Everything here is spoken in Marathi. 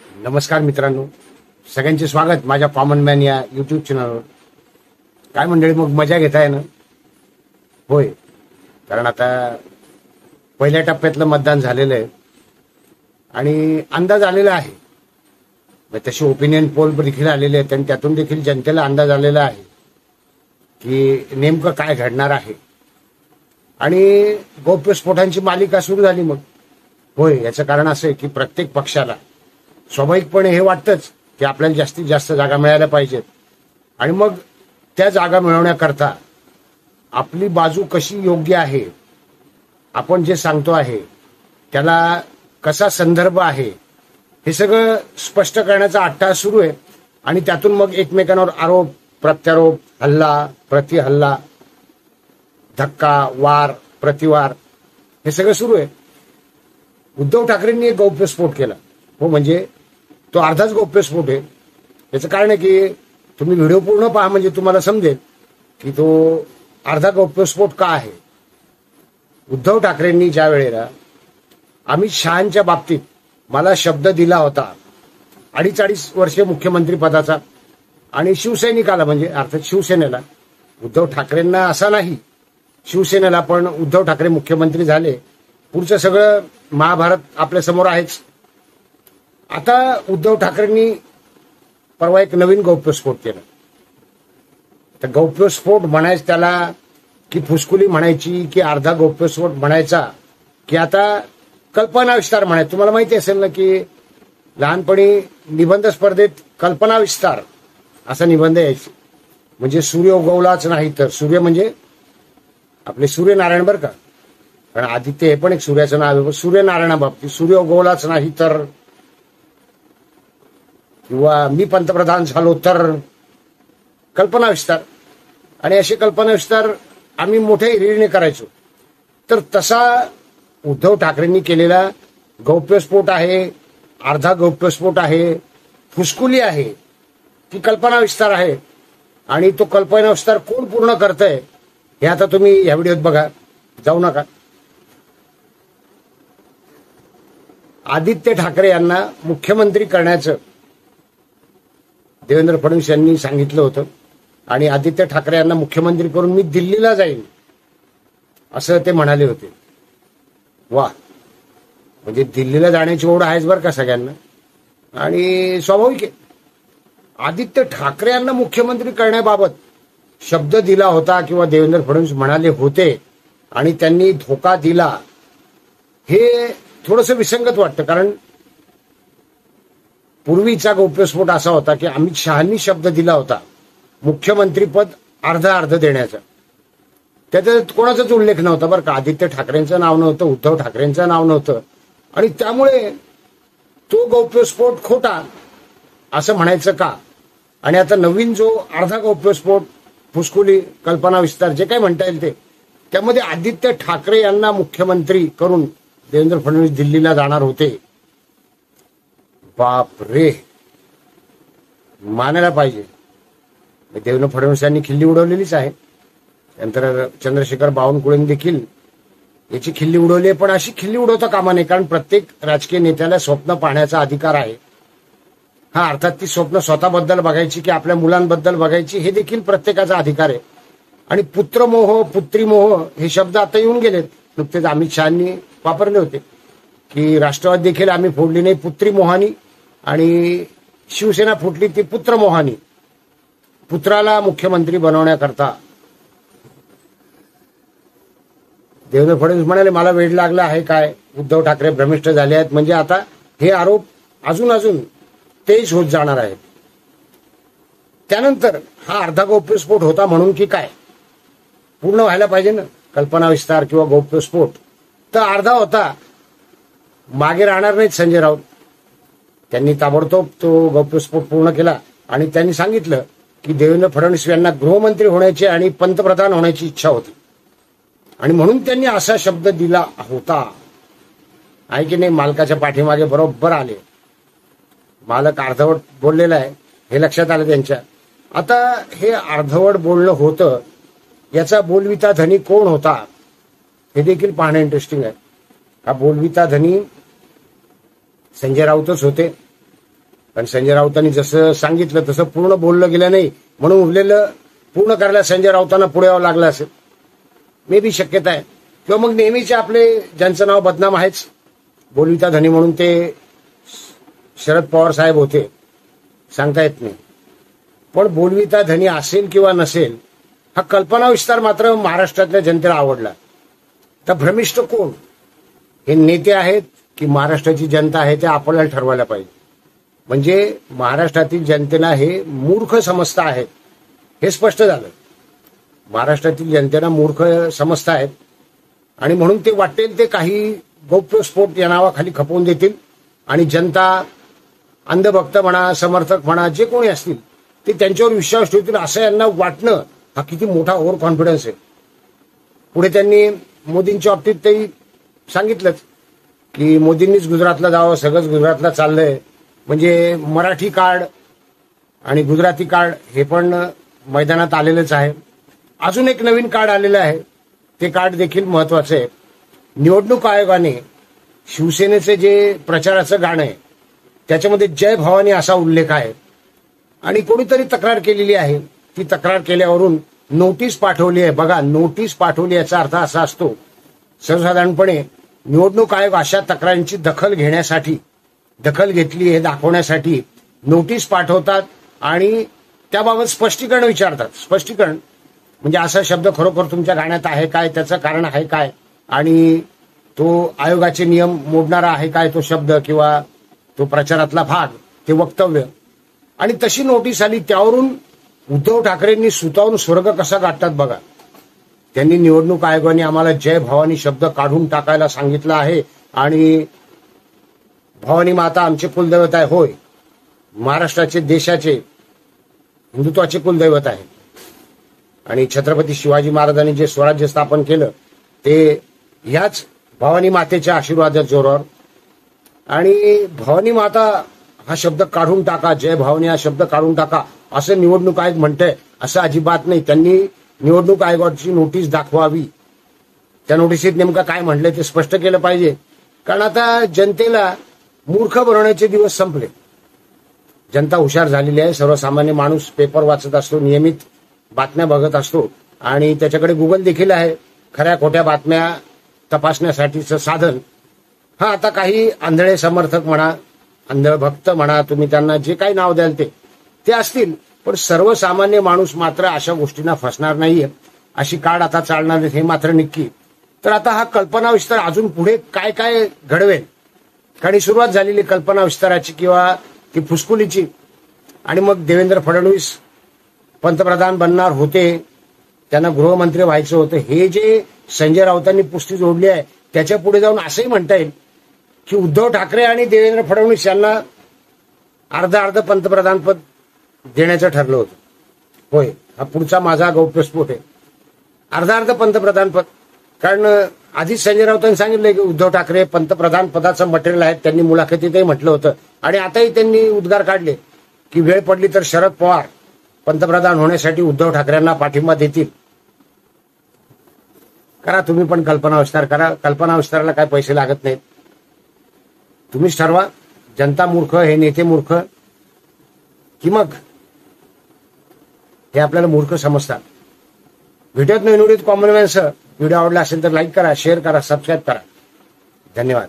नमस्कार मित्रांनो, सगळ्यांचे स्वागत माझ्या कॉमन मॅन या यूट्यूब चॅनलवर. काय मंडळी, मग मजा घेताय ना? होय, कारण आता पहिल्या टप्प्यातलं मतदान झालेलं आहे आणि अंदाज आलेला आहे. तशी ओपिनियन पोल देखील आलेले आहेत आणि त्यातून देखील जनतेला अंदाज आलेला आहे की नेमकं काय घडणार आहे. आणि गौप्यस्फोटांची मालिका सुरू झाली. मग होय, याचं कारण असं आहे की प्रत्येक पक्षाला स्वाभाविकपणे हे वाटतंच की आपल्याला जास्तीत जास्त जागा मिळायला पाहिजेत आणि मग त्या जागा मिळवण्याकरता आपली बाजू कशी योग्य आहे, आपण जे सांगतो आहे त्याला कसा संदर्भ आहे, हे सगळं स्पष्ट करण्याचा अट्टाहास सुरू आहे. आणि त्यातून मग एकमेकांवर आरोप प्रत्यारोप, हल्ला प्रतिहल्ला, धक्का, वार प्रतिवार, हे सगळं सुरू आहे. उद्धव ठाकरेंनी एक गौप्यस्फोट केला. हो, म्हणजे तो अर्धाच गौप्यस्फोट आहे. याचं कारण आहे की तुम्ही व्हिडिओ पूर्ण पहा, म्हणजे तुम्हाला समजेल की तो अर्धा गौप्यस्फोट का आहे. उद्धव ठाकरेंनी ज्या वेळेला अमित शहांच्या बाबतीत मला शब्द दिला होता 2.5 वर्षे मुख्यमंत्री पदाचा, आणि शिवसैनिकाला म्हणजे अर्थात शिवसेनेला, उद्धव ठाकरेंना असा नाही, शिवसेनेला पण उद्धव ठाकरे मुख्यमंत्री झाले. पुढचं सगळं महाभारत आपल्या समोर आहेच. आता उद्धव ठाकरेंनी परवा एक नवीन गौप्यस्फोट केला. तर गौप्यस्फोट म्हणायचं त्याला की फुसकुली म्हणायची की अर्धा गौप्यस्फोट म्हणायचा की आता कल्पनाविस्तार म्हणायचं. तुम्हाला माहिती असेल ना की लहानपणी निबंध स्पर्धेत कल्पनाविस्तार असा निबंध यायचा. म्हणजे सूर्य उगवलाच नाही तर, सूर्य म्हणजे आपले सूर्यनारायण बरं का, कारण आदित्य हे पण एक सूर्याचं नाव आहे. सूर्यनारायणाबाबतीत सूर्य उगवलाच नाही तर, किंवा मी पंतप्रधान झालो तर, कल्पनाविस्तार. आणि असे कल्पनाविस्तार आम्ही मोठ्या हिरीने करायचो. तर तसा उद्धव ठाकरेंनी केलेला गौप्यस्फोट आहे, अर्धा गौप्यस्फोट आहे, फुसकुली आहे की कल्पनाविस्तार आहे. आणि तो कल्पनाविस्तार कोण पूर्ण करतंय हे आता तुम्ही या व्हिडिओत बघा, जाऊ नका. आदित्य ठाकरे यांना मुख्यमंत्री करण्याचं देवेंद्र फडणवीस यांनी सांगितलं होतं आणि आदित्य ठाकरे यांना मुख्यमंत्री करून मी दिल्लीला जाईन असं ते म्हणाले होते. वा, म्हणजे दिल्लीला जाण्याची ओढ आहेच बरं का सगळ्यांना. आणि स्वाभाविक आहे, आदित्य ठाकरे यांना मुख्यमंत्री करण्याबाबत शब्द दिला होता किंवा देवेंद्र फडणवीस म्हणाले होते आणि त्यांनी धोका दिला, हे थोडंसं विसंगत वाटतं. कारण पूर्वीचा गौप्यस्फोट असा होता की अमित शहांनी शब्द दिला होता मुख्यमंत्रीपद अर्ध देण्याचा. त्याच्यात कोणाचाच उल्लेख नव्हता बरं का, आदित्य ठाकरेंचं नाव नव्हतं, उद्धव ठाकरेंचं नाव नव्हतं. आणि त्यामुळे तो गौप्यस्फोट खोटा असं म्हणायचं का. आणि आता नवीन जो अर्धा गौप्यस्फोट, फुसकुली, कल्पनाविस्तार, जे काय म्हणता येईल ते, त्यामध्ये आदित्य ठाकरे यांना मुख्यमंत्री करून देवेंद्र फडणवीस दिल्लीला जाणार होते. बाप रे, मानायला पाहिजे. देवेंद्र फडणवीस यांनी खिल्ली उडवलेलीच आहे. नंतर चंद्रशेखर बावनकुळेंनी देखील याची खिल्ली उडवली आहे. पण अशी खिल्ली उडवता कामा नये, कारण प्रत्येक राजकीय नेत्याला स्वप्न पाहण्याचा अधिकार आहे. हा, अर्थात ती स्वप्न स्वतःबद्दल बघायची की आपल्या मुलांबद्दल बघायची, हे देखील प्रत्येकाचा अधिकार आहे. आणि पुत्रमोह, पुत्रीमोह हे शब्द आता येऊन गेलेत. नुकतेच अमित शहांनी वापरले होते की राष्ट्रवादी देखील आम्ही फोडली नाही पुत्री मोहानी, आणि शिवसेना फुटली ती पुत्रमोहानी. पुत्राला मुख्यमंत्री बनवण्याकरता देवेंद्र फडणवीस म्हणाले मला वेळ लागला आहे काय, उद्धव ठाकरे भ्रमिष्ठ झाले आहेत. म्हणजे आता हे आरोप अजून तेज होत जाणार आहेत. त्यानंतर हा अर्धा गौप्यस्फोट होता म्हणून की काय, पूर्ण व्हायला पाहिजे ना कल्पनाविस्तार किंवा गौप्यस्फोट. तर अर्धा होता, मागे राहणार नाहीत संजय राऊत. त्यांनी ताबडतोब तो गौप्यस्फोट पूर्ण केला आणि त्यांनी सांगितलं की देवेंद्र फडणवीस यांना गृहमंत्री होण्याची आणि पंतप्रधान होण्याची इच्छा होती आणि म्हणून त्यांनी असा शब्द दिला होता. आहे की नाही, मालकाच्या पाठीमागे बरोबर आले. मालक अर्धवट बोललेला आहे हे लक्षात आलं त्यांच्या. आता हे अर्धवट बोलणं होतं, याचा बोलविता धनी कोण होता हे देखील पाहणं इंटरेस्टिंग आहे. हा बोलविता धनी संजय राऊतच होते कारण संजय राऊतांनी जसं सांगितलं तसं पूर्ण बोललं गेलं नाही, म्हणून उरलेलं पूर्ण करायला संजय राऊतांना पुढे यावं लागलं असेल, मे बी शक्यता आहे. किंवा मग नेहमीचे आपले ज्यांचं नाव बदनाम आहेच, बोलविता धनी म्हणून ते शरद पवार साहेब होते, सांगता येत नाही. पण बोलविता धनी असेल किंवा नसेल, हा कल्पना विस्तार मात्र महाराष्ट्रातल्या जनतेला आवडला. तर भ्रमिष्ठ कोण, हे नेते आहेत की महाराष्ट्राची जनता आहे, ते आपल्याला ठरवायला पाहिजे. म्हणजे महाराष्ट्रातील जनतेला हे मूर्ख समजता आहेत हे स्पष्ट झालं. महाराष्ट्रातील जनतेला मूर्ख समजता आहेत आणि म्हणून ते वाटेल ते काही गौप्यस्फोट या नावाखाली खपवून देतील आणि जनता, अंधभक्त म्हणा, समर्थक म्हणा, जे कोणी असतील ते त्यांच्यावर विश्वास ठेवतील असं यांना वाटणं, हा किती मोठा ओव्हर कॉन्फिडन्स आहे. पुढे त्यांनी मोदींच्या बाबतीत तेही सांगितलंच की मोदींनीच गुजरातला जावं, सगळंच गुजरातला चाललंय. म्हणजे मराठी कार्ड आणि गुजराती कार्ड हे पण मैदानात आलेलंच आहे. अजून एक नवीन कार्ड आलेलं आहे, ते कार्ड देखील महत्वाचं आहे. निवडणूक आयोगाने शिवसेनेचे जे प्रचाराचं गाणं आहे त्याच्यामध्ये जय भवानी असा उल्लेख आहे आणि कोणीतरी तक्रार केलेली आहे. ती तक्रार केल्यावरून नोटीस पाठवली आहे. बघा, नोटीस पाठवली याचा अर्थ असा असतो, सर्वसाधारणपणे निवडणूक आयोग अशा तक्रारींची दखल घेण्यासाठी, दखल घेतली हे दाखवण्यासाठी नोटीस पाठवतात आणि त्याबाबत स्पष्टीकरण विचारतात. स्पष्टीकरण म्हणजे असा शब्द खरोखर तुमच्या गाण्यात आहे काय, त्याचं कारण आहे काय, आणि तो आयोगाचे नियम मोडणारा आहे काय तो शब्द किंवा तो प्रचारातला भाग, ते वक्तव्य. आणि तशी नोटीस आली, त्यावरून उद्धव ठाकरेंनी सुतावून स्वर्ग कसा गाठतात बघा. त्यांनी निवडणूक आयोगाने आम्हाला जय भवानी शब्द काढून टाकायला सांगितलं आहे आणि भवानी माता आमचे कुलदैवत आहे. होय, महाराष्ट्राचे, देशाचे, हिंदुत्वाचे कुलदैवत आहे. आणि छत्रपती शिवाजी महाराजांनी जे स्वराज्य स्थापन केलं ते ह्याच भवानी मातेच्या आशीर्वादाच्या जोरावर. आणि भवानी माता हा शब्द काढून टाका, जय भवानी हा शब्द काढून टाका असं निवडणूक आयोग म्हणतंय, असं अजिबात नाही. त्यांनी निवडणूक आयोगाची नोटीस दाखवावी. त्या नोटिसीत नेमकं काय म्हटलंय ते स्पष्ट केलं पाहिजे. कारण आता जनतेला मूर्ख बनवण्याचे दिवस संपले. जनता हुशार झालेली आहे. सर्वसामान्य माणूस पेपर वाचत असतो, नियमित बातम्या बघत असतो आणि त्याच्याकडे गुगल देखील आहे खऱ्या खोट्या बातम्या तपासण्यासाठीचं साधन. हा, आता काही आंधळे समर्थक म्हणा, अंधभक्त म्हणा, तुम्ही त्यांना जे काही नाव द्याल ते असतील, पण सर्वसामान्य माणूस मात्र अशा गोष्टींना फसणार नाहीये. अशी कार्ड आता चालणार नाही हे मात्र नक्की. तर आता हा कल्पना विस्तार अजून पुढे काय काय घडवेल, कारण ही सुरुवात झालेली कल्पना विस्ताराची किंवा ती फुसकुलीची. आणि मग देवेंद्र फडणवीस पंतप्रधान बनणार होते, त्यांना गृहमंत्री व्हायचं होतं, हे जे संजय राऊतांनी पुस्ती जोडली आहे त्याच्या पुढे जाऊन असंही म्हणता येईल की उद्धव ठाकरे आणि देवेंद्र फडणवीस यांना अर्ध पंतप्रधानपद देण्याचं ठरलं होतं. होय, हा पुढचा माझा गौप्यस्फोट आहे, अर्ध पंतप्रधानपद. कारण आधीच संजय राऊतांनी सांगितलंय की उद्धव ठाकरे पंतप्रधान पदाचं मटेरियल आहे, त्यांनी मुलाखतीतही म्हटलं होतं. आणि आताही त्यांनी उद्गार काढले की वेळ पडली तर शरद पवार पंतप्रधान होण्यासाठी उद्धव ठाकरेंना पाठिंबा देतील. करा तुम्ही पण कल्पना विस्तार करा. कल्पना विस्ताराला काय पैसे लागत नाहीत. तुम्हीच ठरवा, जनता मूर्ख, हे नेते मूर्ख, की मग हे आपल्याला मूर्ख समजतात. व्हिडिओत नवीन व्हिडिओत कॉमन मॅनसह व्हिडिओ आवडला असेल तर लाईक करा, शेअर करा, सबस्क्राईब करा. धन्यवाद.